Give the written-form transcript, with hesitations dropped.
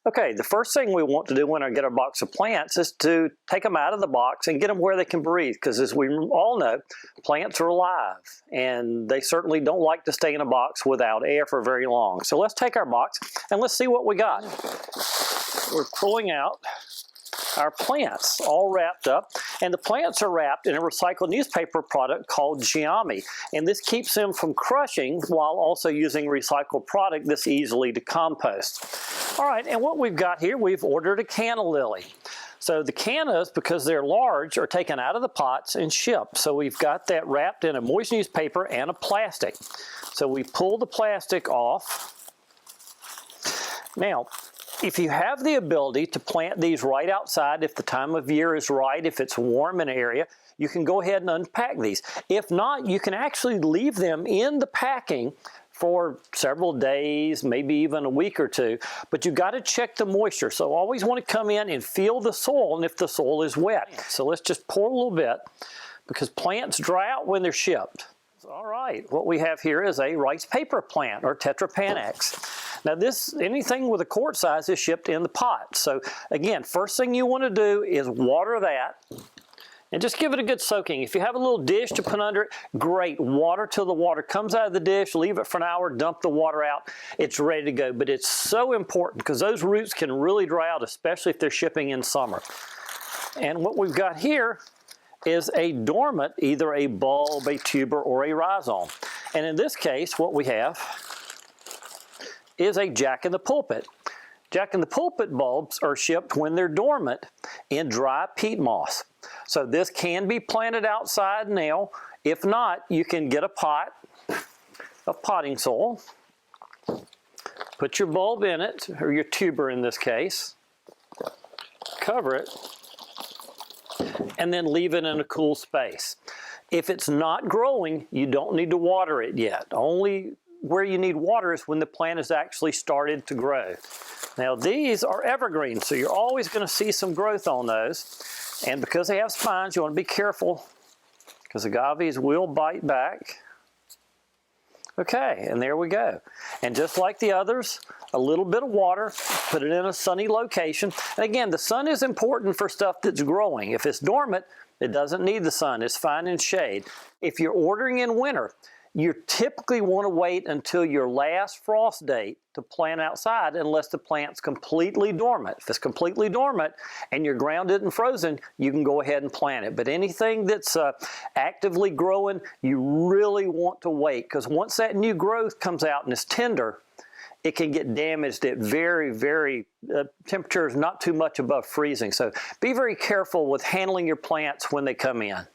Okay, the first thing we want to do when we get our box of plants is to take them out of the box and get them where they can breathe, because as we all know, plants are alive and they certainly don't like to stay in a box without air for very long. So let's take our box and let's see what we got. We're pulling out our plants all wrapped up, and the plants are wrapped in a recycled newspaper product called Giami, and this keeps them from crushing while also using recycled product that's easily to compost. All right, and what we've got here, we've ordered a canna lily. So the cannas, because they're large, are taken out of the pots and shipped. So we've got that wrapped in a moist newspaper and a plastic. So we pull the plastic off. Now, if you have the ability to plant these right outside, if the time of year is right, if it's warm in an area, you can go ahead and unpack these. If not, you can actually leave them in the packing for several days, maybe even a week or two, but you've got to check the moisture. So always want to come in and feel the soil and if the soil is wet. So let's just pour a little bit, because plants dry out when they're shipped. All right, what we have here is a rice paper plant, or Tetra Panax. Now anything with a quart size is shipped in the pot. So again, first thing you want to do is water that and just give it a good soaking. If you have a little dish to put under it, great. Water till the water comes out of the dish, leave it for an hour, dump the water out, it's ready to go. But it's so important because those roots can really dry out, especially if they're shipping in summer. And what we've got here is a dormant, either a bulb, a tuber, or a rhizome. And in this case, what we have is a jack-in-the-pulpit. Jack-in-the-pulpit bulbs are shipped when they're dormant in dry peat moss. So this can be planted outside now. If not, you can get a pot of potting soil, put your bulb in it, or your tuber in this case, cover it, and then leave it in a cool space. If it's not growing, you don't need to water it yet. Only where you need water is when the plant has actually started to grow. Now these are evergreen, so you're always going to see some growth on those. And because they have spines, you want to be careful, because agaves will bite back. Okay, and there we go. And just like the others, a little bit of water, put it in a sunny location. And again, the sun is important for stuff that's growing. If it's dormant, it doesn't need the sun. It's fine in shade. If you're ordering in winter, you typically want to wait until your last frost date to plant outside unless the plant's completely dormant. If it's completely dormant and your ground isn't frozen, you can go ahead and plant it. But anything that's actively growing, you really want to wait, because once that new growth comes out and is tender, it can get damaged at very temperatures not too much above freezing. So be very careful with handling your plants when they come in.